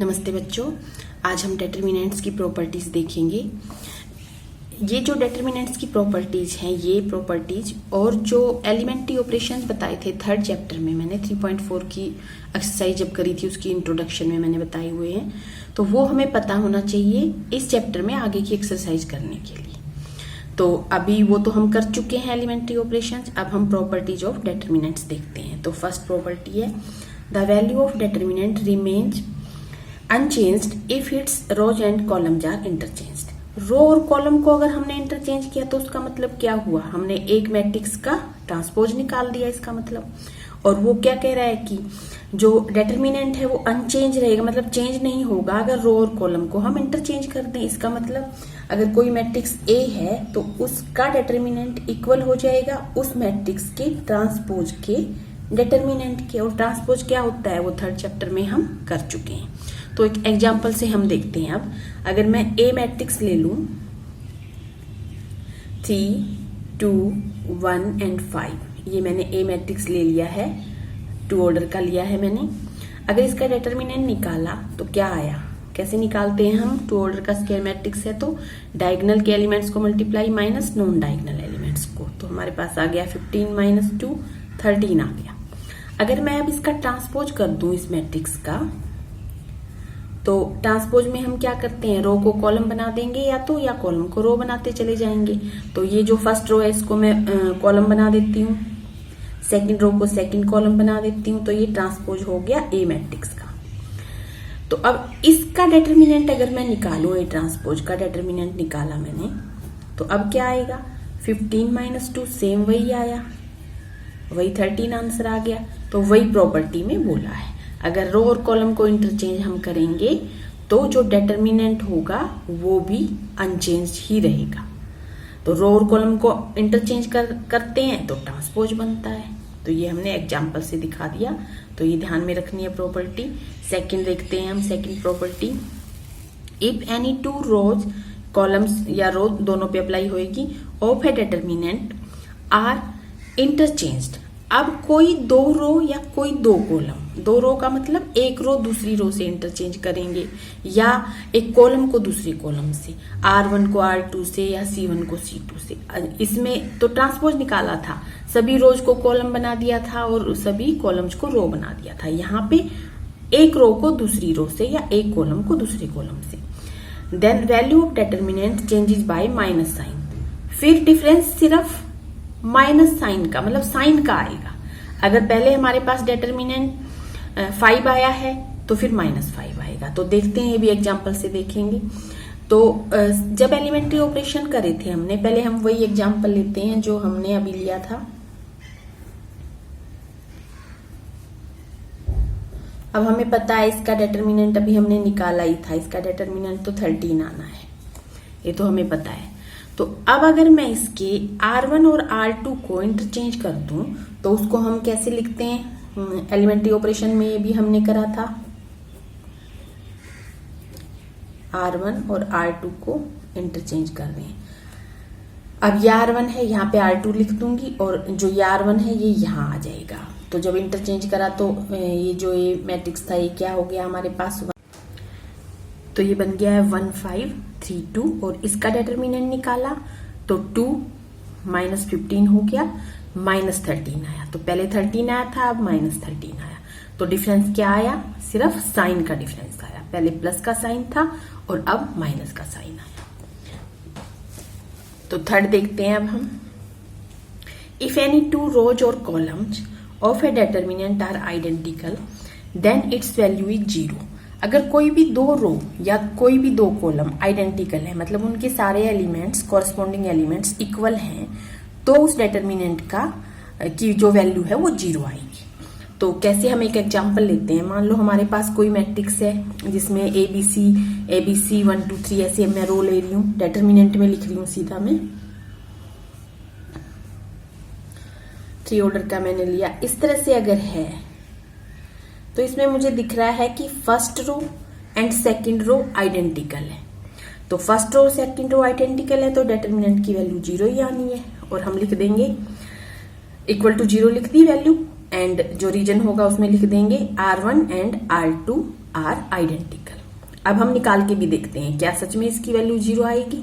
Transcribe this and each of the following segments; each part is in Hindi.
नमस्ते बच्चों, आज हम डिटरमिनेंट्स की प्रॉपर्टीज देखेंगे। ये जो डिटरमिनेंट्स की प्रॉपर्टीज हैं, ये प्रॉपर्टीज और जो एलिमेंट्री ऑपरेशंस बताए थे थर्ड चैप्टर में, मैंने 3.4 की एक्सरसाइज जब करी थी उसकी इंट्रोडक्शन में मैंने बताए हुए हैं, तो वो हमें पता होना चाहिए इस चैप्टर में आगे की एक्सरसाइज करने के लिए। तो अभी वो तो हम कर चुके हैं एलिमेंट्री ऑपरेशंस, अब हम प्रॉपर्टीज ऑफ डिटरमिनेंट्स देखते हैं। तो फर्स्ट प्रॉपर्टी है the value of determinant remains unchanged if its rows and columns are interchanged. Row और कॉलम को अगर हमने इंटरचेंज किया तो उसका मतलब क्या हुआ, हमने एक मैट्रिक्स का ट्रांसपोज निकाल दिया इसका मतलब। और वो क्या कह रहा है कि जो डिटरमिनेंट है वो अनचेंज रहेगा, मतलब चेंज नहीं होगा अगर रो और कॉलम को हम इंटरचेंज कर दें। इसका मतलब अगर कोई मैट्रिक्स ए है तो उसका डिटरमिनेंट इक्वल हो जाएगा उस मैट्रिक्स के ट्रांसपोज के डिटरमिनेंट के। और ट्रांसपोज क्या होता है वो थर्ड चैप्टर में हम कर चुके हैं। तो एक एग्जांपल से हम देखते हैं। अब अगर मैं ए मैट्रिक्स ले लूं 3, 2, 1 एंड 5, ये मैंने ए मैट्रिक्स ले लिया है, 2 ऑर्डर का लिया है मैंने। अगर इसका डिटरमिनेंट निकाला तो क्या आया, कैसे निकालते हैं हम, 2 ऑर्डर का स्क्वायर मैट्रिक्स है तो डायगोनल के एलिमेंट्स को multiply minus non diagonal elements को, तो हमारे पास आ गया 15 - 2 13 आ गया। अगर मैं अब इसका ट्रांसपोज कर दूं इस मैट्रिक्स का, तो ट्रांसपोज में हम क्या करते हैं, रो को कॉलम बना देंगे या कॉलम को रो बनाते चले जाएंगे। तो ये जो फर्स्ट रो है इसको मैं कॉलम बना देती हूँ, सेकंड रो को सेकंड कॉलम बना देती हूँ, तो ये ट्रांसपोज हो गया ए मैट्रिक्स का। तो अब इसका डिटरमिनेंट अगर मैं निकालू, ए ट्रांसपोज का डिटरमिनेंट निकाला मैंने, तो अब क्या आएगा 15 - 2 सेम वही आया, वही 13 आंसर आ गया। तो वही प्रॉपर्टी में बोला है, अगर रो और कॉलम को इंटरचेंज हम करेंगे तो जो डिटरमिनेंट होगा वो भी अनचेंज्ड ही रहेगा। तो रो और कॉलम को इंटरचेंज करते हैं तो ट्रांसपोज बनता है। तो ये हमने एग्जांपल से दिखा दिया, तो ये ध्यान में रखनी है प्रॉपर्टी। सेकंड देखते हैं हम, second property, if any 2 rows, columns या रो दोनों पे अप्लाई होगी, of a determinant are interchanged. अब कोई 2 रो या कोई 2 कॉलम, 2 रो का मतलब एक रो दूसरी रो से इंटरचेंज करेंगे या एक कॉलम को दूसरी कॉलम से, R1 को R2 से या C1 को C2 से। इसमें तो ट्रांसपोज निकाला था, सभी रोज को कॉलम बना दिया था और सभी कॉलम्स को रो बना दिया था। यहाँ पे एक रो को दूसरी रो से या एक कॉलम को दूसरी कॉलम से। Then value of determinant changes by minus sign. फिर डिफरेंस सिर्फ माइनस साइन का, मतलब साइन का आएगा। अगर पहले हमारे पास डिटरमिनेंट 5 आया है तो फिर -5 आएगा। तो देखते हैं, ये भी एग्जांपल से देखेंगे। तो जब एलिमेंट्री ऑपरेशन करे थे हमने, पहले हम वही एग्जांपल लेते हैं जो हमने अभी लिया था। अब हमें पता है इसका डिटरमिनेंट अभी हमने निकाला ही था, इसका डिटरमिनेंट तो 13 आना है, ये तो हमें पता है। तो अब अगर मैं इसके R1 और R2 को इंटरचेंज कर दूं तो उसको हम कैसे लिखते हैं, एलिमेंट्री ऑपरेशन में ये भी हमने करा था, R1 और R2 को इंटरचेंज कर रहे हैं। अब ये R1 है, यहाँ पे R2 लिख दूंगी और जो ये R1 है ये यहाँ आ जाएगा। तो जब इंटरचेंज करा तो ये जो ये मैट्रिक्स था ये क्या हो गया हमारे पास, तो ये बन गया है 1 5 3 2। और इसका डिटरमिनेंट निकाला तो 2 - 15 हो गया, -13 आया। तो पहले 13 आया था, अब -13 आया। तो डिफरेंस क्या आया, सिर्फ साइन का डिफरेंस आया, पहले प्लस का साइन था और अब माइनस का साइन आया। तो थर्ड देखते हैं अब हम, इफ एनी 2 रोज और columns of a determinant are identical then its value is 0। अगर कोई भी 2 रो या कोई भी 2 कॉलम आइडेंटिकल है, मतलब उनके सारे एलिमेंट्स, कॉरस्पॉन्डिंग एलिमेंट्स इक्वल हैं, तो उस डिटरमिनेंट का की जो वैल्यू है वो 0 आएगी। तो कैसे, हम एक एग्जांपल लेते हैं। मान लो हमारे पास कोई मैट्रिक्स है जिसमें ABC 1 2 3 ऐसे मैं रो ले रही हूँ, डिटरमिनेंट में लिख रही हूँ सीधा मैं, 3 ऑर्डर का मैंने लिया। इस तरह से अगर है तो इसमें मुझे दिख रहा है कि first row and second row identical है। तो फर्स्ट रो और सेकंड रो आइडेंटिकल है तो डिटरमिनेंट की वैल्यू 0 ही आनी है। और हम लिख देंगे इक्वल टू 0 लिख दी वैल्यू, एंड जो रीजन होगा उसमें लिख देंगे R1 and R2 are identical. अब हम निकाल के भी देखते हैं क्या सच में इसकी वैल्यू 0 आएगी।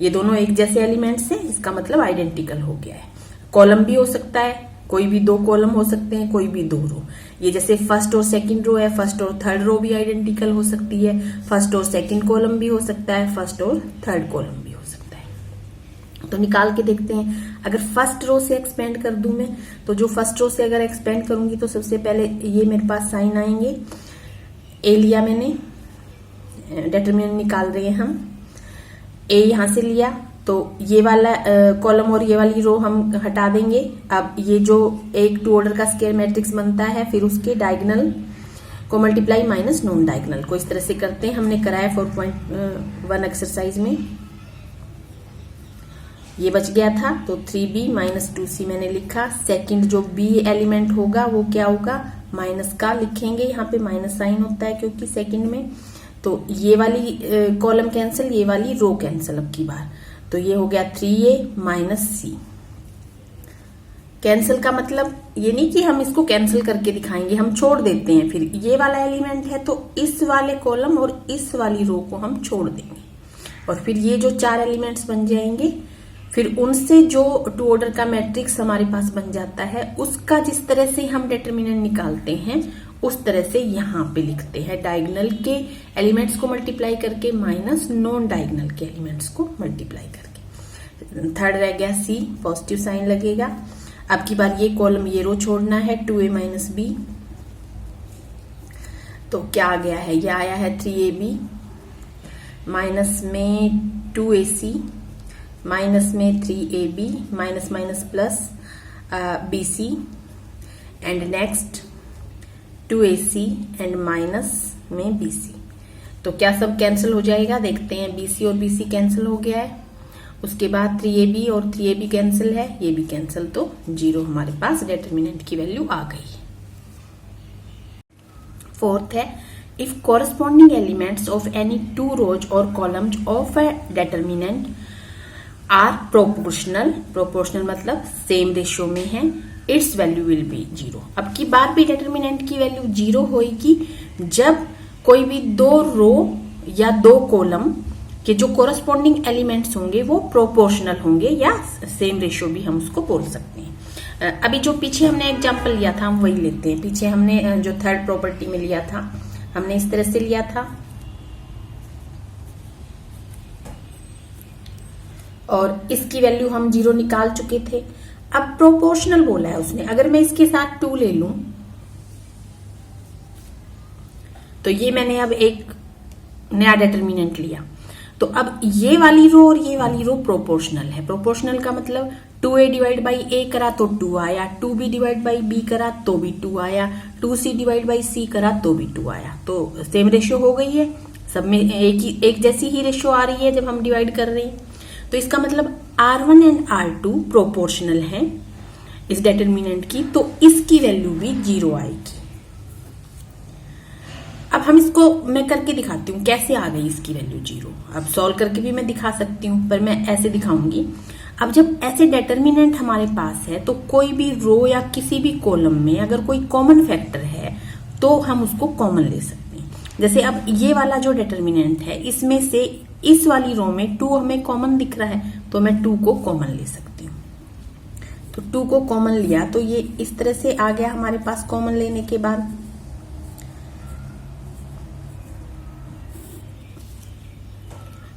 ये दोनों एक जैसे एलिमेंट्स हैं, इसका मतलब आइडेंटिकल हो गया है। कॉलम भी हो सकता है, कोई भी 2 कॉलम हो सकते हैं, कोई भी 2 रो। ये जैसे फर्स्ट और सेकंड रो है, फर्स्ट और थर्ड रो भी आइडेंटिकल हो सकती है, फर्स्ट और सेकंड कॉलम भी हो सकता है, फर्स्ट और थर्ड कॉलम भी हो सकता है। तो निकाल के देखते हैं। अगर फर्स्ट रो से एक्सपेंड कर दूं मैं, तो जो फर्स्ट रो से अगर एक्सपेंड करूंगी तो सबसे पहले ये मेरे पास साइन आएंगे। ए लिया मैंने, डिटरमिनेंट निकाल रहे हैं हम। ए यहां से लिया तो ये वाला कॉलम और ये वाली रो हम हटा देंगे। अब ये जो एक 2 ऑर्डर का स्क्वायर मैट्रिक्स बनता है, फिर उसके डायगोनल को मल्टीप्लाई माइनस नॉन डायगोनल को इस तरह से करते हैं। हमने कराया 4.1 एक्सरसाइज में। ये बच गया था तो 3b माइनस 2c मैंने लिखा। सेकंड जो b एलिमेंट होगा वो क्या होगा, माइनस का लिखेंगे। यहाँ पे माइनस साइन होता है क्योंकि सेकंड में। तो ये वाली कॉलम कैंसिल, ये वाली रो कैंसिल अब की बार। तो ये हो गया 3a माइनस c। कैंसिल का मतलब ये नहीं कि हम इसको कैंसिल करके दिखाएंगे, हम छोड़ देते हैं। फिर ये वाला एलिमेंट है तो इस वाले कॉलम और इस वाली रो को हम छोड़ देंगे, और फिर ये जो 4 एलिमेंट्स बन जाएंगे, फिर उनसे जो 2 ऑर्डर का मैट्रिक्स हमारे पास बन जाता है, उसका जिस तरह से हम डिटरमिनेंट निकालते हैं उस तरह से यहाँ पे लिखते हैं। डायगोनल के एलिमेंट्स को मल्टीप्लाई करके माइनस नॉन डायगोनल के एलिमेंट्स को मल्टीप्लाई करके। थर्ड रह गया सी, पॉजिटिव साइन लगेगा। अब की बार ये कॉलम ये रो छोड़ना है, 2a माइनस b। तो क्या आ गया है, ये आया है 3ab माइनस में 2ac माइनस में 3ab minus minus plus bc and next 2ac and minus में bc। तो क्या सब कैंसिल हो जाएगा, देखते हैं। bc और bc कैंसिल हो गया है। उसके बाद 3ab और 3ab कैंसिल है, ये भी कैंसिल, तो 0 हमारे पास डिटरमिनेंट की वैल्यू आ गई। फोर्थ है, if corresponding elements of any 2 rows और columns of a determinant are proportional, proportional मतलब सेम रेशियो में है, इट्स वैल्यू विल बी 0। अब की बार भी डिटरमिनेंट की वैल्यू 0 होगी जब कोई भी 2 रो या 2 कॉलम के जो कोरस्पॉन्डिंग एलिमेंट्स होंगे वो प्रोपोर्शनल होंगे, या सेम रेशियो भी हम उसको बोल सकते हैं। अभी जो पीछे हमने एग्जांपल लिया था हम वही लेते हैं। पीछे हमने जो थर्ड प्रॉपर्टी में लिया था, हमने इस तरह से लिया था, और इसकी वैल्यू हम 0 निकाल चुके थे। अब प्रोपोर्शनल बोला है उसने, अगर मैं इसके साथ 2 ले लूं तो ये मैंने अब एक नया डिटरमिनेंट लिया। तो अब ये वाली रो और ये वाली रो प्रोपोर्शनल है। प्रोपोर्शनल का मतलब 2a डिवाइड बाई a करा तो 2 आया, 2b डिवाइड बाई b करा तो भी 2 आया, 2c डिवाइड बाई c करा तो भी 2 आया। तो सेम रेशियो हो गई है, सब में एक जैसी ही रेशियो आ रही है जब हम डिवाइड कर रहे हैं। तो इसका मतलब R1 एंड R2 प्रोपोर्शनल है इस डिटरमिनेंट की, तो इसकी वैल्यू भी 0 आएगी। अब हम इसको मैं करके दिखाती हूँ कैसे आ गई इसकी वैल्यू 0। अब सॉल्व करके भी मैं दिखा सकती हूँ, पर मैं ऐसे दिखाऊंगी। अब जब ऐसे डिटरमिनेंट हमारे पास है तो कोई भी रो या किसी भी कॉलम में अगर कोई कॉमन फैक्टर है तो हम उसको कॉमन ले सकते हैं। जैसे अब ये वाला जो डिटरमिनेंट है, इसमें से इस वाली रो में 2 हमें कॉमन दिख रहा है, तो मैं 2 को कॉमन ले सकती हूँ। तो 2 को कॉमन लिया तो ये इस तरह से आ गया हमारे पास कॉमन लेने के बाद।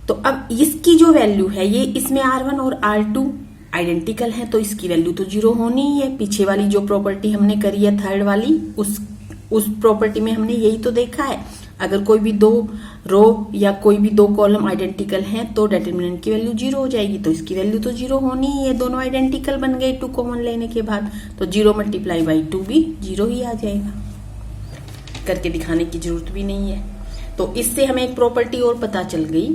तो अब इसकी जो वैल्यू है, ये इसमें R1 और R2 आइडेंटिकल है, तो इसकी वैल्यू तो 0 होनी ही है। पीछे वाली जो प्रॉपर्टी हमने करी है थर्ड वाली, उस प्रॉपर्टी में हमने यही तो देखा है। अगर कोई भी 2 रो या कोई भी 2 कॉलम आइडेंटिकल हैं तो डिटरमिनेंट की वैल्यू 0 हो जाएगी, तो इसकी वैल्यू तो 0 होनी ही है। दोनों आइडेंटिकल बन गए 2 कॉमन लेने के बाद, तो 0 मल्टीप्लाई बाई 2 भी 0 ही आ जाएगा। करके दिखाने की जरूरत भी नहीं है। तो इससे हमें एक प्रॉपर्टी और पता चल गई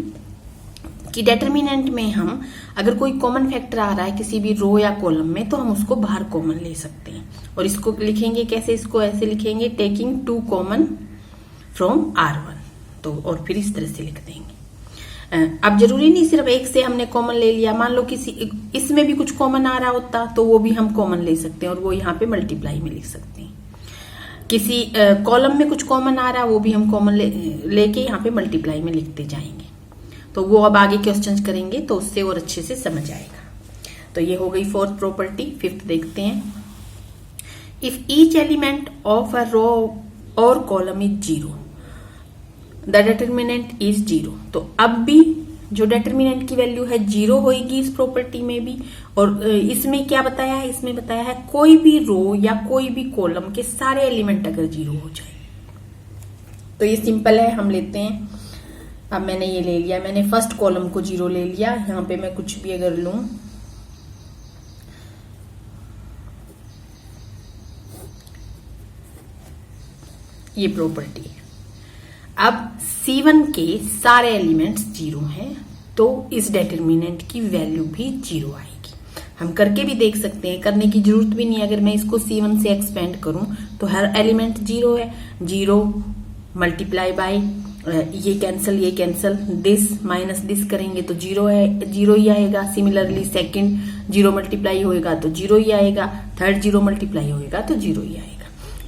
कि डिटरमिनेंट में हम अगर कोई कॉमन फैक्टर आ रहा है किसी भी रो या कॉलम में, तो हम उसको बाहर कॉमन ले सकते हैं। और इसको लिखेंगे कैसे, इसको ऐसे लिखेंगे, टेकिंग 2 कॉमन फ्रॉम R1। तो और फिर इस तरह से लिख देंगे। अब जरूरी नहीं सिर्फ एक से हमने कॉमन ले लिया, मान लो किसी इसमें भी कुछ कॉमन आ रहा होता तो वो भी हम कॉमन ले सकते हैं और वो यहाँ पे मल्टीप्लाई में लिख सकते हैं। किसी कॉलम में कुछ कॉमन आ रहा है वो भी हम कॉमन लेके यहाँ पे मल्टीप्लाई में लिखते जाएंगे। तो वो अब आगे क्वेश्चंस करेंगे तो उससे और अच्छे से समझ आएगा। तो ये हो गई फोर्थ प्रॉपर्टी। फिफ्थ देखते हैं। If each element of a row और column is zero the determinant is zero. तो अब भी जो डिटर्मिनेंट की वैल्यू है जीरो होगी इस प्रॉपर्टी में भी। और इसमें क्या बताया है, इसमें बताया है कोई भी रो या कोई भी कॉलम के सारे एलिमेंट अगर जीरो हो जाए। तो ये सिंपल है, हम लेते हैं। अब मैंने ये ले लिया, मैंने फर्स्ट कॉलम को जीरो ले लिया। यहां पे मैं कुछ भी अगर लूं, ये प्रॉपर्टी है। अब C1 के सारे एलिमेंट्स जीरो हैं तो इस डिटर्मिनेंट की वैल्यू भी जीरो आएगी। हम करके भी देख सकते हैं, करने की जरूरत भी नहीं है। अगर मैं इसको C1 से एक्सपेंड करूं तो हर एलिमेंट जीरो है। जीरो मल्टीप्लाई बाय ये कैंसल, दिस माइनस दिस करेंगे तो जीरो है, जीरो ही आएगा। सिमिलरली सेकंड जीरो मल्टीप्लाई होएगा तो जीरो ही आएगा। थर्ड जीरो मल्टीप्लाई होएगा तो जीरो ही आएगा।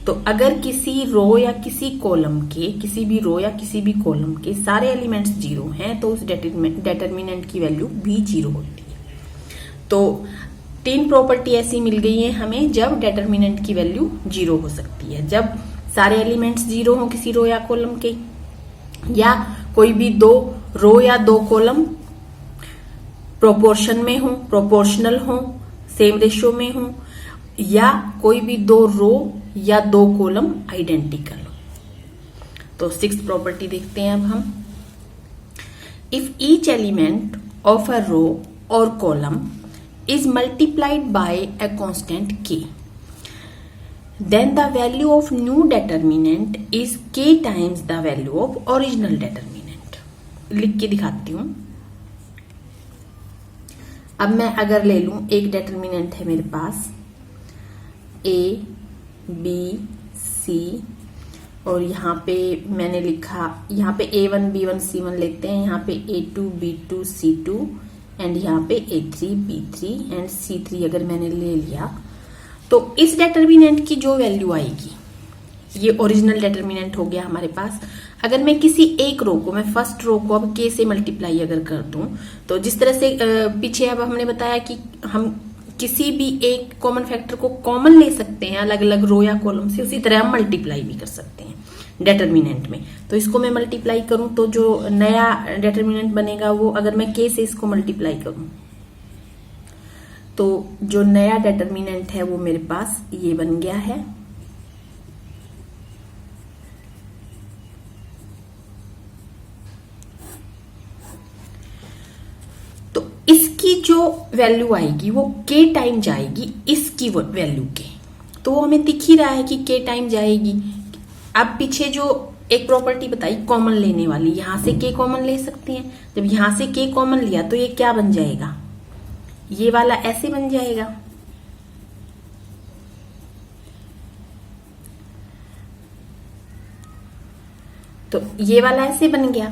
तो अगर किसी रो या किसी कॉलम के, किसी भी रो या किसी भी कॉलम के सारे एलिमेंट्स जीरो हैं तो उस डिटर्मिनेंट की वैल्यू भी जीरो होती है। तो 3 प्रॉपर्टी ऐसी मिल गई है हमें जब डिटर्मिनेंट की वैल्यू जीरो हो सकती है। जब सारे एलिमेंट्स जीरो हो किसी रो या कॉलम के, या कोई भी 2 रो या 2 कॉलम प्रोपोर्शन में हो, प्रोपोर्शनल हो, सेम रेशियो में हो, या कोई भी 2 रो या 2 कॉलम आइडेंटिकल हो। तो 6th प्रॉपर्टी देखते हैं अब हम। If each element of a row और column is multiplied by a constant k, then the value of new determinant is k times the value of original determinant। लिख के दिखाती हूं। अब मैं अगर ले लूं, एक डिटर्मिनेंट है मेरे पास a b c, और यहाँ पे मैंने लिखा, यहाँ पे a1 b1 c1 लेते हैं, यहाँ पे a2 b2 c2 एंड यहाँ पे a3 b3 एंड c3 अगर मैंने ले लिया तो इस डिटर्मिनेंट की जो वैल्यू आएगी, ये ओरिजिनल डिटर्मिनेंट हो गया हमारे पास। अगर मैं किसी एक रो को, मैं फर्स्ट रो को अब k से मल्टीप्लाई अगर कर दूं, तो जिस तरह से पीछे अब हमने बताया कि हम किसी भी एक कॉमन फैक्टर को कॉमन ले सकते हैं अलग अलग रो या कॉलम से, उसी तरह हम मल्टीप्लाई भी कर सकते हैं डिटर्मिनेंट में। तो इसको मैं मल्टीप्लाई करूं तो जो नया डिटर्मिनेंट बनेगा वो, अगर मैं k से इसको मल्टीप्लाई करूं तो जो नया डिटर्मिनेंट है वो मेरे पास ये बन गया है। तो इसकी जो वैल्यू आएगी वो k टाइम जाएगी इसकी वैल्यू के, तो वो हमें दिख ही रहा है कि k टाइम जाएगी। अब पीछे जो एक प्रॉपर्टी बताई कॉमन लेने वाली, यहां से k कॉमन ले सकते हैं। जब यहां से k कॉमन लिया तो ये क्या बन जाएगा, ये वाला ऐसे बन जाएगा। तो ये वाला ऐसे बन गया।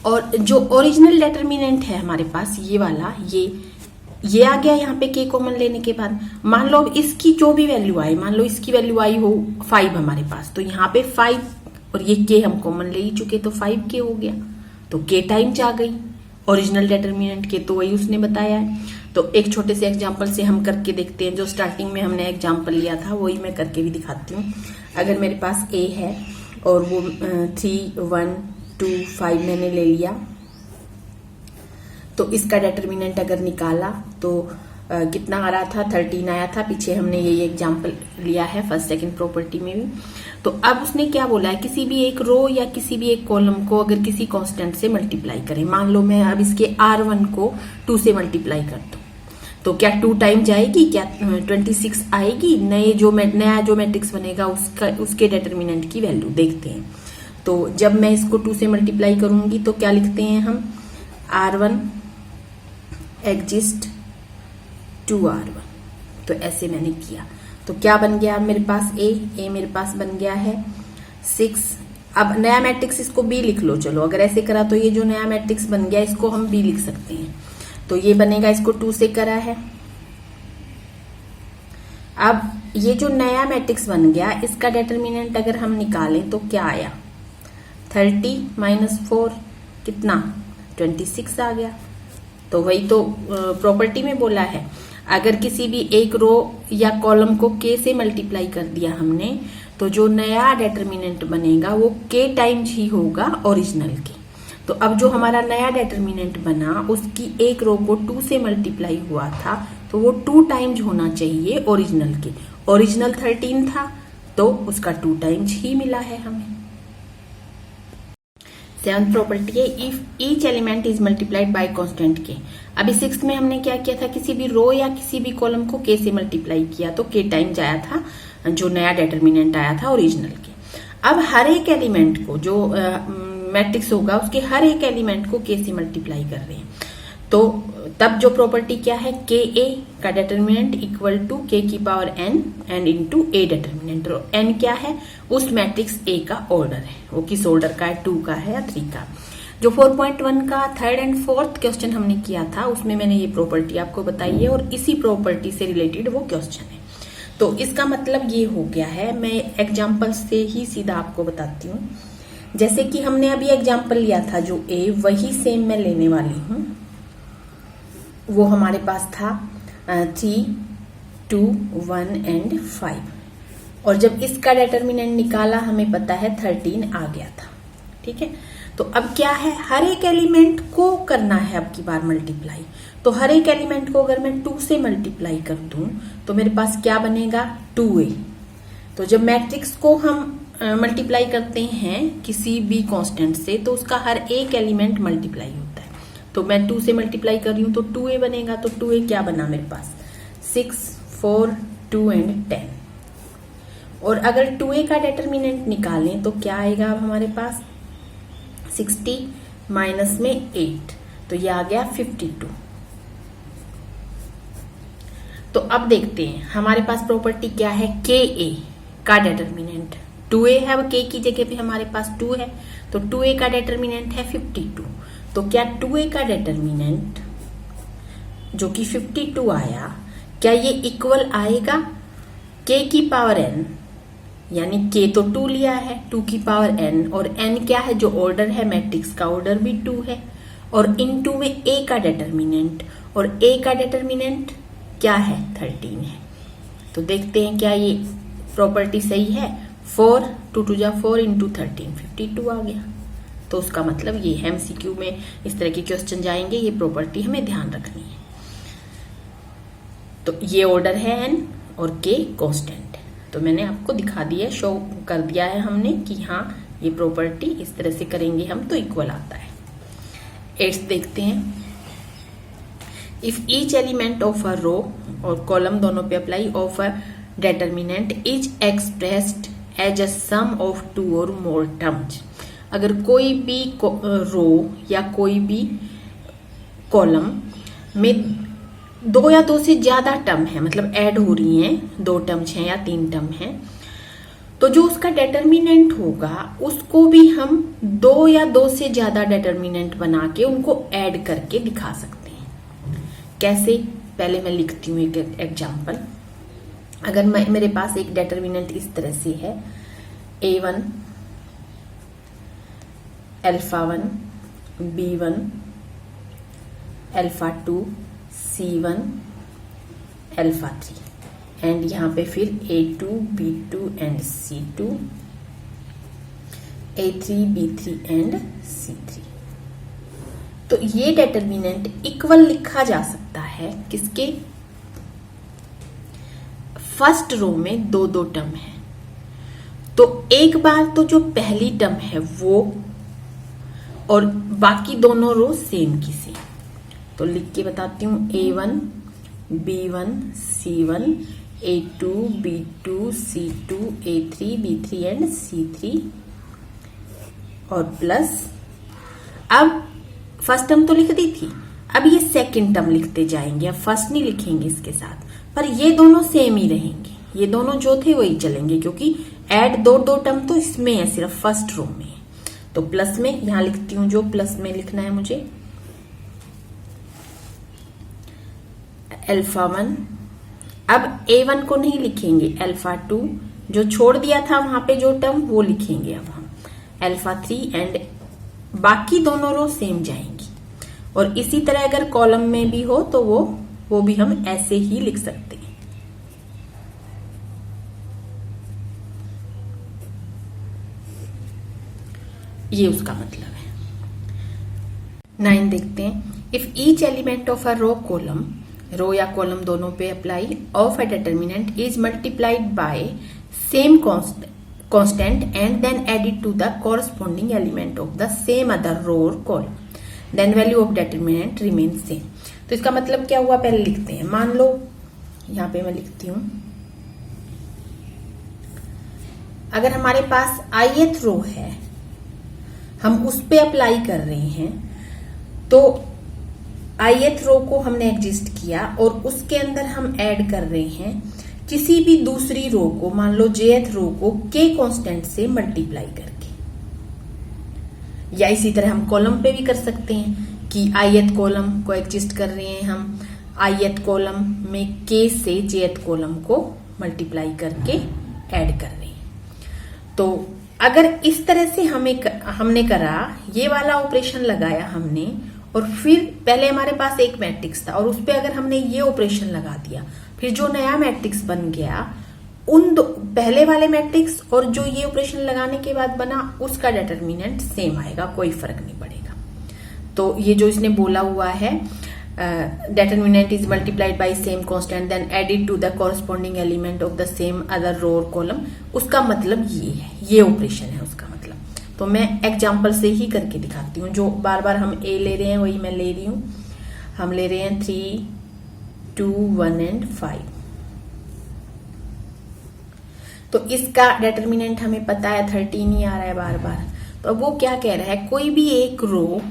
और जो ओरिजिनल डिटर्मिनेंट है हमारे पास ये वाला, ये आ गया यहाँ पे k कॉमन लेने के बाद। मान लो अब इसकी जो भी वैल्यू आई, मान लो इसकी वैल्यू आई हो 5 हमारे पास, तो यहाँ पे 5 और ये k हम कॉमन ले ही चुके तो 5k हो गया। तो k टाइम्स आ गई ओरिजिनल डिटर्मिनेंट के, तो वही उसने बताया है। तो एक छोटे से एग्जाम्पल से हम करके देखते हैं। जो स्टार्टिंग में हमने एग्जाम्पल लिया था वही मैं करके भी दिखाती हूँ। अगर मेरे पास a है और वो 3 1 2 5 मैंने ले लिया, तो इसका डिटर्मिनेंट अगर निकाला तो कितना आ रहा था, 13 आया था। पीछे हमने यही एग्जाम्पल लिया है फर्स्ट सेकंड प्रॉपर्टी में भी। तो अब उसने क्या बोला है, किसी भी एक रो या किसी भी एक कॉलम को अगर किसी कांस्टेंट से मल्टीप्लाई करें। मान लो मैं अब इसके r1 को 2 से मल्टीप्लाई कर दूं, तो क्या 2 टाइम जाएगी, क्या 26 आएगी। नया जो मैट्रिक्स बनेगा उसके डिटर्मिनेंट की वैल्यू देखते हैं। तो जब मैं इसको 2 से मल्टीप्लाई करूंगी तो क्या लिखते हैं हम, r1 एग्जिस्ट 2r1। तो ऐसे मैंने किया तो क्या बन गया मेरे पास a मेरे पास बन गया है 6। अब नया मैट्रिक्स इसको b लिख लो। चलो अगर ऐसे करा तो ये जो नया मैट्रिक्स बन गया इसको हम b लिख सकते हैं। तो ये बनेगा, इसको 2 से करा है। अब ये जो नया मैट्रिक्स बन गया इसका डिटर्मिनेंट अगर हम निकालें तो क्या आया, 30 माइनस 4 कितना 26 आ गया। तो वही तो प्रॉपर्टी में बोला है, अगर किसी भी एक रो या कॉलम को k से मल्टीप्लाई कर दिया हमने तो जो नया डिटर्मिनेंट बनेगा वो k टाइम्स ही होगा ओरिजिनल के। तो अब जो हमारा नया डिटर्मिनेंट बना उसकी एक रो को 2 से मल्टीप्लाई हुआ था तो वो 2 टाइम्स होना चाहिए ओरिजिनल के। ओरिजिनल 13 था तो उसका 2 टाइम्स ही मिला है हमें। 7th प्रॉपर्टी है if each element is multiplied bye constant के। अभी 6th में हमने क्या किया था, किसी भी रो या किसी भी कॉलम को k से मल्टीप्लाई किया तो k टाइम्स आया था जो नया डिटर्मिनेंट आया था ओरिजिनल के। अब हर एक एलिमेंट को जो मैट्रिक्स होगा उसके हर एक एलिमेंट को k से मल्टीप्लाई कर रहे हैं तो तब जो प्रॉपर्टी क्या है, के ए का डिटर्मिनेंट इक्वल टू k की power n and into a determinant. और n क्या है, उस मैट्रिक्स a का ऑर्डर है, वो किस ऑर्डर का है, 2 का है या 3 का। जो 4.1 का 3rd एंड 4th क्वेश्चन हमने किया था उसमें मैंने ये प्रॉपर्टी आपको बताई है और इसी प्रॉपर्टी से रिलेटेड वो क्वेश्चन है। तो इसका मतलब ये हो गया है, मैं एग्जाम्पल से ही सीधा आपको बताती हूँ। जैसे कि हमने अभी एग्जाम्पल लिया था जो a, वही सेम मैं लेने वाली हूँ। वो हमारे पास था 3, 2, 1 एंड 5 और जब इसका डिटर्मिनेंट निकाला हमें पता है 13 आ गया था। ठीक है, तो अब क्या है, हर एक एलिमेंट को करना है अब की बार मल्टीप्लाई। तो हर एक एलिमेंट को अगर मैं 2 से मल्टीप्लाई कर दूं तो मेरे पास क्या बनेगा, 2a। तो जब मैट्रिक्स को हम मल्टीप्लाई करते हैं किसी भी कांस्टेंट से तो उसका हर एक एलिमेंट मल्टीप्लाई होता है। तो मैं 2 से मल्टीप्लाई कर रही हूं तो 2a बनेगा। तो 2a क्या बना मेरे पास, 6, 4, 2 एंड 10। और अगर 2a का डिटर्मिनेंट निकालें तो क्या आएगा अब हमारे पास, 60 माइनस में 8 तो ये आ गया 52। तो अब देखते हैं हमारे पास प्रॉपर्टी क्या है, के ए का डिटर्मिनेंट 2a है, अब k की जगह पे हमारे पास 2 है तो 2a का डिटर्मिनेंट है 52। तो क्या 2a का डिटर्मिनेंट जो कि 52 आया, क्या ये इक्वल आएगा k की पावर n, यानी k तो 2 लिया है, 2 की पावर n और n क्या है, जो ऑर्डर है मैट्रिक्स का ऑर्डर भी 2 है और इनटू में a का डिटर्मिनेंट, और a का डिटर्मिनेंट क्या है, 13 है। तो देखते हैं क्या ये प्रॉपर्टी सही है। 4, 2 2 जा 4 इंटू 13, 52 आ गया। तो उसका मतलब ये है, एमसीक्यू में इस तरह के क्वेश्चन जाएंगे, ये प्रॉपर्टी हमें ध्यान रखनी है। तो ये ऑर्डर है n और k कांस्टेंट है। तो मैंने आपको दिखा दिया, शो कर दिया है हमने कि हाँ ये प्रॉपर्टी इस तरह से करेंगे हम तो इक्वल आता है। 8 देखते हैं, if each element of a row और कॉलम दोनों पे apply of a determinant is expressed as a sum of 2 और मोर टर्म्स। अगर कोई भी रो या कोई भी कॉलम में 2 या 2 से ज्यादा टर्म है, मतलब ऐड हो रही हैं, 2 टर्म्स हैं या 3 टर्म हैं, तो जो उसका डिटर्मिनेंट होगा उसको भी हम 2 या 2 से ज्यादा डिटर्मिनेंट बना के उनको ऐड करके दिखा सकते हैं। कैसे, पहले मैं लिखती हूँ एक एग्जाम्पल। अगर मेरे पास एक डिटर्मिनेंट इस तरह से है, a1 अल्फा1 b1 alpha 2 c1 अल्फा3 and यहाँ पे फिर a2 b2 and c2 a3 b3 and c3। तो ये डिटर्मिनेंट इक्वल लिखा जा सकता है किसके, फर्स्ट रो में 2 2 टर्म है तो एक बार तो जो पहली टर्म है वो और बाकी दोनों रो सेम की सेम। तो लिख के बताती हूँ, a1 b1 c1 a2 b2 c2 a3 b3 and c3 और प्लस, अब फर्स्ट टर्म तो लिख दी थी, अब ये सेकंड टर्म लिखते जाएंगे, अब फर्स्ट नहीं लिखेंगे इसके साथ, पर ये दोनों सेम ही रहेंगे, ये दोनों जो थे वही चलेंगे क्योंकि ऐड 2 2 टर्म तो इसमें है, सिर्फ फर्स्ट रो में। तो प्लस में यहां लिखती हूं, जो प्लस में लिखना है मुझे, अल्फा1 अब A1 को नहीं लिखेंगे, अल्फा 2 जो छोड़ दिया था वहां पे जो टर्म वो लिखेंगे अब हम अल्फा 3 एंड बाकी दोनों रो सेम जाएंगी। और इसी तरह अगर कॉलम में भी हो तो वो भी हम ऐसे ही लिख सकते हैं। ये उसका मतलब है। 9 देखते हैं। If each element of a row column, row या कॉलम दोनों पे apply, of a determinant is multiplied by same constant and then added to the corresponding element of the same other row और column, then value of determinant remain same. तो इसका मतलब क्या हुआ, पहले लिखते हैं। मान लो यहां पे मैं लिखती हूं, अगर हमारे पास ith रो है, हम उस पे अप्लाई कर रहे हैं, तो ith रो को हमने एग्जिस्ट किया और उसके अंदर हम ऐड कर रहे हैं किसी भी दूसरी रो को, मान लो jth रो को k कांस्टेंट से मल्टीप्लाई करके। या इसी तरह हम कॉलम पे भी कर सकते हैं कि ith कॉलम को एग्जिस्ट कर रहे हैं हम, ith कॉलम में k से jth कॉलम को मल्टीप्लाई करके ऐड कर रहे हैं। तो अगर इस तरह से हमने करा, ये वाला ऑपरेशन लगाया हमने, और फिर पहले हमारे पास एक मैट्रिक्स था और उस पर अगर हमने ये ऑपरेशन लगा दिया, फिर जो नया मैट्रिक्स बन गया, उन पहले वाले मैट्रिक्स और जो ये ऑपरेशन लगाने के बाद बना उसका डिटर्मिनेंट सेम आएगा, कोई फर्क नहीं पड़ेगा। तो ये जो इसने बोला हुआ है, determinant is multiplied by same constant then added to the corresponding element of the same other row or column, उसका मतलब ये है, ये ऑपरेशन है उसका मतलब। तो मैं एग्जांपल से ही करके दिखाती हूँ। जो बार बार हम a ले रहे हैं वही मैं ले रही हूँ। हम ले रहे हैं 3, 2, 1 एंड 5। तो इसका डिटर्मिनेंट हमें पता है 13 ही आ रहा है बार बार। तो अब वो क्या कह रहा है, कोई भी एक रो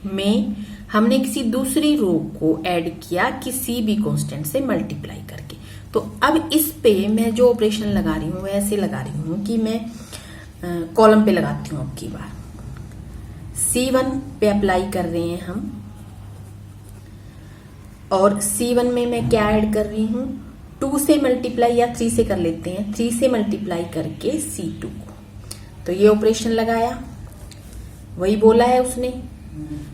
में हमने किसी दूसरी रो को ऐड किया किसी भी कांस्टेंट से मल्टीप्लाई करके। तो अब इस पे मैं जो ऑपरेशन लगा रही हूँ वो ऐसे लगा रही हूँ कि मैं कॉलम पे लगाती हूँ। अब की बार C1 पे अप्लाई कर रहे हैं हम, और C1 में मैं क्या ऐड कर रही हूँ, 2 से मल्टीप्लाई या 3 से कर लेते हैं, 3 से मल्टीप्लाई करके C2 को। तो ये ऑपरेशन लगाया, वही बोला है उसने,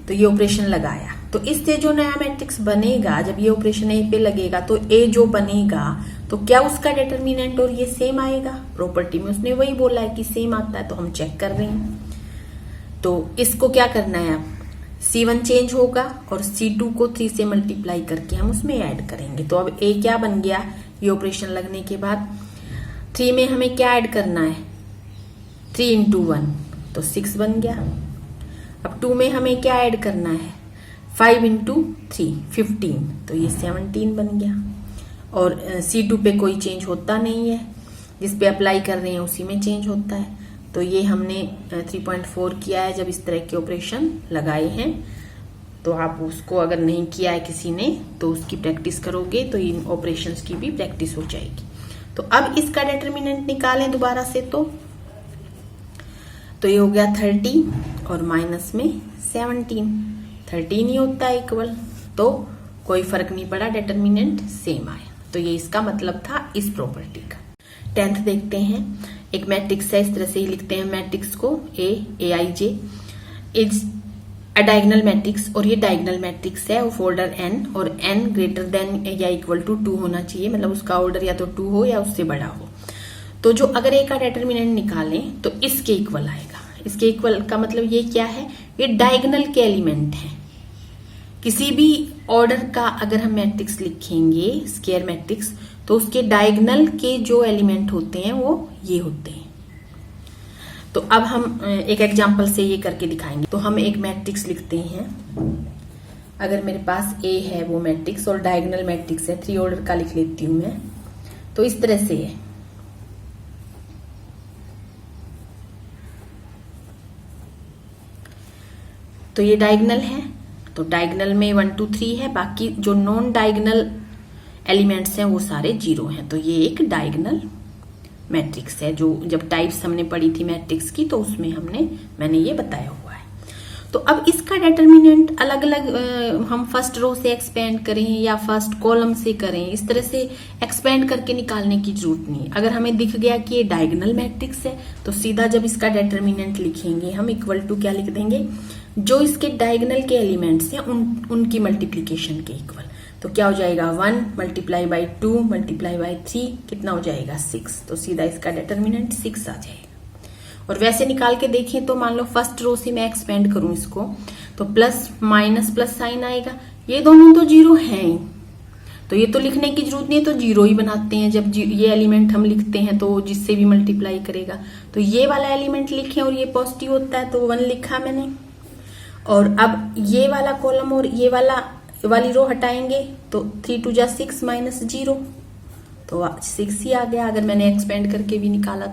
तो ये ऑपरेशन लगाया। तो इससे जो नया मैट्रिक्स बनेगा, जब ये ऑपरेशन ए पे लगेगा तो ए जो बनेगा, तो क्या उसका डिटर्मिनेंट और ये सेम आएगा। प्रॉपर्टी में उसने वही बोला है कि सेम आता है, तो हम चेक कर रहे हैं। तो इसको क्या करना है, अब C1 चेंज होगा और C2 को 3 से मल्टीप्लाई करके हम उसमें ऐड करेंगे। तो अब ए क्या बन गया, ये ऑपरेशन लगने के बाद 3 में हमें क्या ऐड करना है, 3 into 1 तो 6 बन गया। अब 2 में हमें क्या ऐड करना है, 5 into 3 15, तो ये 17 बन गया। और C2 पे कोई चेंज होता नहीं है, जिस पे अप्लाई कर रहे हैं उसी में चेंज होता है। तो ये हमने 3.4 किया है जब इस तरह के ऑपरेशन लगाए हैं। तो आप उसको अगर नहीं किया है किसी ने तो उसकी प्रैक्टिस करोगे तो इन ऑपरेशंस की भी प्रैक्टिस हो जाएगी। तो अब इसका डिटर्मिनेंट निकालें दोबारा से, तो ये हो गया 30 और माइनस में 17, 13 ही होता है इक्वल, तो कोई फर्क नहीं पड़ा, डिटर्मिनेंट सेम आया। तो ये इसका मतलब था इस प्रॉपर्टी का। 10th देखते हैं। एक मैट्रिक्स है, इस तरह से ही लिखते हैं मैट्रिक्स को, Aij is a diagonal matrix, और ये डायगोनल मैट्रिक्स है ऑफ ऑर्डर n, और n ग्रेटर देन या इक्वल टू 2 होना चाहिए, मतलब उसका ऑर्डर या तो 2 हो या उससे बड़ा हो। तो जो अगर ए का डिटर्मिनेंट निकालें तो इसके इक्वल आएगा। इसके इक्वल का मतलब ये क्या है, ये डायगोनल के एलिमेंट हैं। किसी भी ऑर्डर का अगर हम मैट्रिक्स लिखेंगे, स्क्वायर मैट्रिक्स, तो उसके डायगोनल के जो एलिमेंट होते हैं वो ये होते हैं। तो अब हम एक एग्जांपल से ये करके दिखाएंगे। तो हम एक मैट्रिक्स लिखते हैं। अगर मेरे पास ए है वो मैट्रिक्स और डायगोनल मैट्रिक्स है, 3 ऑर्डर का लिख लेती हूं मैं। तो इस तरह से है, तो ये डायगोनल है, तो डायगोनल में 1 2 3 है, बाकी जो नॉन डायगोनल एलिमेंट्स हैं वो सारे 0 हैं। तो ये एक डायगोनल मैट्रिक्स है, जो जब टाइप्स हमने पढ़ी थी मैट्रिक्स की तो उसमें मैंने ये बताया हुआ है। तो अब इसका डिटर्मिनेंट अलग अलग हम फर्स्ट रो से एक्सपेंड करें या फर्स्ट कॉलम से करें, इस तरह से एक्सपेंड करके निकालने की जरूरत नहीं। अगर हमें दिख गया कि ये डायगोनल मैट्रिक्स है तो सीधा जब इसका डिटर्मिनेंट लिखेंगे हम इक्वल टू क्या लिख देंगे, जो इसके डायगोनल के एलिमेंट्स हैं उनकी मल्टीप्लीकेशन के इक्वल। तो क्या हो जाएगा 1 मल्टीप्लाई बाई 2 मल्टीप्लाई बाई 3 कितना हो जाएगा 6। तो सीधा इसका डिटर्मिनेंट 6 आ जाएगा। और वैसे निकाल के देखें तो मान लो फर्स्ट रो से मैं एक्सपेंड करूं इसको तो प्लस माइनस प्लस साइन आएगा, ये दोनों तो जीरो हैं ही, तो ये तो लिखने की जरूरत नहीं है, तो जीरो ही बनाते हैं। जब ये एलिमेंट हम लिखते हैं तो जिससे भी मल्टीप्लाई करेगा, तो ये वाला एलिमेंट लिखे और ये पॉजिटिव होता है तो 1 लिखा मैंने। और अब ये वाला कॉलम और ये वाली रो हटाएंगे तो 3 2 जा 6 माइनस 0 तो 6 ही आ गया, अगर मैंने एक्सपेंड करके भी निकाला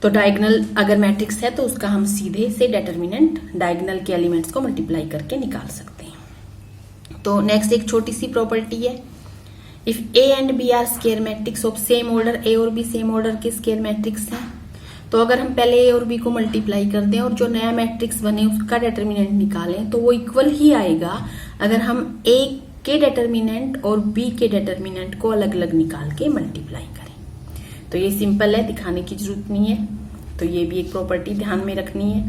तो डायगोनल अगर मैट्रिक्स है तो उसका हम सीधे से डिटर्मिनेंट डायगोनल के एलिमेंट्स को मल्टीप्लाई करके निकाल सकते हैं। तो नेक्स्ट एक छोटी सी प्रॉपर्टी है, if A and B are square matrix of same order, A और बी सेम ऑर्डर के स्केयर मैट्रिक्स हैं, तो अगर हम पहले ए और बी को मल्टीप्लाई कर दें और जो नया मैट्रिक्स बने उसका डिटर्मिनेंट निकालें तो वो इक्वल ही आएगा अगर हम ए के डिटर्मिनेंट और बी के डिटर्मिनेंट को अलग अलग निकाल के मल्टीप्लाई करें। तो ये सिंपल है, दिखाने की जरूरत नहीं है। तो ये भी एक प्रॉपर्टी ध्यान में रखनी है।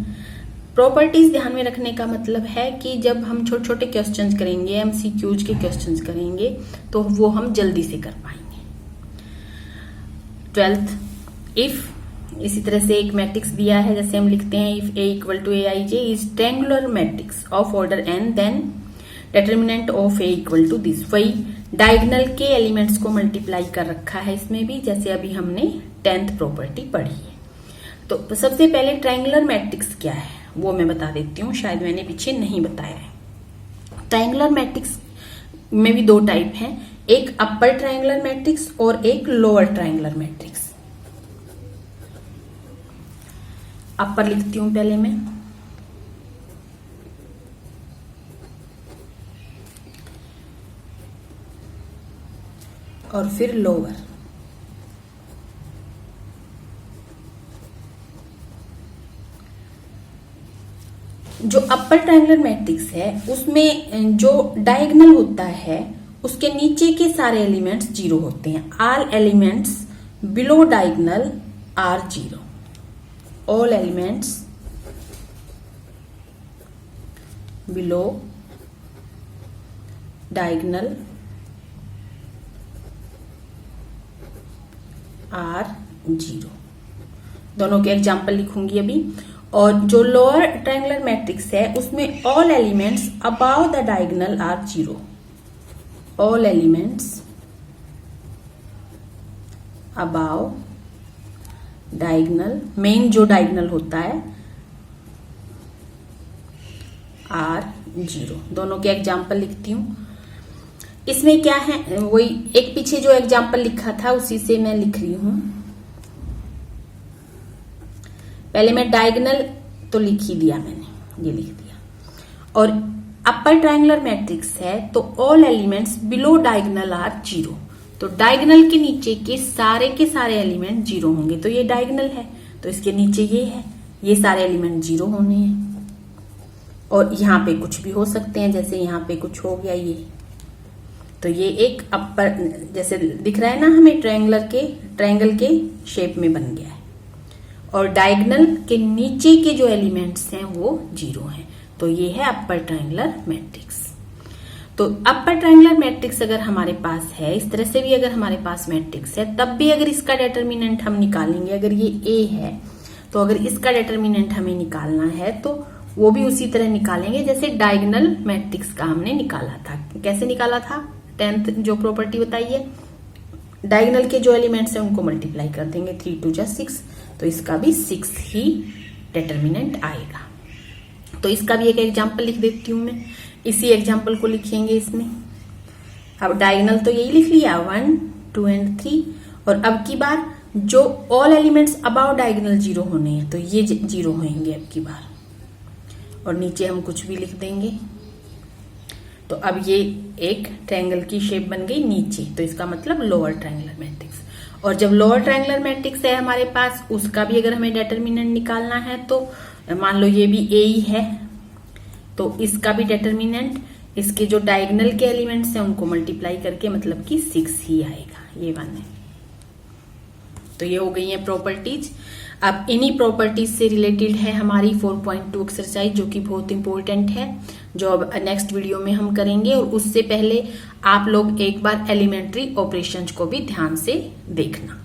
प्रॉपर्टीज ध्यान में रखने का मतलब है कि जब हम छोटे छोटे क्वेश्चंस करेंगे, एमसीक्यूज के क्वेश्चंस करेंगे तो वो हम जल्दी से कर पाएंगे। 12th, इफ इसी तरह से एक मैट्रिक्स दिया है, जैसे हम लिखते हैं if A equal to A I J is triangular matrix of order N then determinant of A equal to this. वही डायगोनल के एलिमेंट्स को मल्टीप्लाई कर रखा है इसमें भी, जैसे अभी हमने 10th प्रॉपर्टी पढ़ी है। तो सबसे पहले ट्रायंगुलर मैट्रिक्स क्या है वो मैं बता देती हूँ, शायद मैंने पीछे नहीं बताया है। ट्रायंगुलर मैट्रिक्स में भी दो टाइप हैं, एक अपर ट्रायंगुलर मैट्रिक्स और एक लोअर ट्रायंगुलर मैट्रिक्स। अपर लिखती हूं पहले मैं, और फिर लोअर। जो अपर ट्रायंगुलर मैट्रिक्स है उसमें जो डायगोनल होता है उसके नीचे के सारे एलिमेंट्स जीरो होते हैं। All elements below diagonal are zero. All elements below diagonal are zero. दोनों के एग्जाम्पल लिखूंगी अभी। और जो लोअर ट्रायंगुलर मैट्रिक्स है उसमें all elements above the diagonal are zero. All elements above diagonal, main जो डायगोनल होता है, आर जीरो। दोनों के एग्जाम्पल लिखती हूं। इसमें क्या है, वही एक पीछे जो एग्जाम्पल लिखा था उसी से मैं लिख रही हूं। पहले मैं डायगोनल तो लिख ही दिया मैंने, ये लिख दिया। और अपर ट्रायंगुलर मैट्रिक्स है तो all elements below diagonal are zero. तो डायगोनल के नीचे के सारे एलिमेंट जीरो होंगे, तो ये डायगोनल है तो इसके नीचे ये है, ये सारे एलिमेंट जीरो होने हैं। और यहाँ पे कुछ भी हो सकते हैं, जैसे यहाँ पे कुछ हो गया ये, तो ये एक अपर जैसे दिख रहा है ना हमें, ट्रायंगल के शेप में बन गया है। और डायगोनल के नीचे के जो एलिमेंट्स हैं वो जीरो हैं, तो ये है अपर ट्रायंगुलर मैट्रिक्स। तो अपर ट्रायंगुलर मैट्रिक्स अगर हमारे पास है, इस तरह से भी अगर हमारे पास मैट्रिक्स है, तब भी अगर इसका डिटर्मिनेंट हम निकालेंगे, अगर ये ए है तो अगर इसका डिटर्मिनेंट हमें निकालना है तो वो भी उसी तरह निकालेंगे जैसे डायगोनल मैट्रिक्स का हमने निकाला था। कैसे निकाला था, 10th जो प्रॉपर्टी बताई है, डायगोनल के जो एलिमेंट्स हैं उनको मल्टीप्लाई कर देंगे, 3 2 जा 6, तो इसका भी 6 ही डिटर्मिनेंट आएगा। तो इसका भी एक एग्जाम्पल लिख देती हूं मैं, इसी एग्जाम्पल को लिखेंगे इसमें। अब डायगोनल तो यही लिख लिया 1 2 एंड 3, और अब की बार जो all elements above diagonal zero होने हैं तो ये जीरो होंगे अब की बार, और नीचे हम कुछ भी लिख देंगे। तो अब ये एक ट्रायंगल की शेप बन गई नीचे, तो इसका मतलब लोअर ट्रायंगुलर मैट्रिक्स। और जब लोअर ट्रायंगुलर मैट्रिक्स है हमारे पास, उसका भी अगर हमें डिटर्मिनेंट निकालना है तो मान लो ये भी ए ही है, तो इसका भी डिटर्मिनेंट इसके जो डायगोनल के एलिमेंट्स हैं उनको मल्टीप्लाई करके मतलब कि 6 ही आएगा, ये 1 है। तो ये हो गई है प्रॉपर्टीज। अब इन्हीं प्रॉपर्टीज से रिलेटेड है हमारी 4.2 एक्सरसाइज, जो कि बहुत इंपॉर्टेंट है, जो अब नेक्स्ट वीडियो में हम करेंगे। और उससे पहले आप लोग एक बार एलिमेंट्री ऑपरेशंस को भी ध्यान से देखना।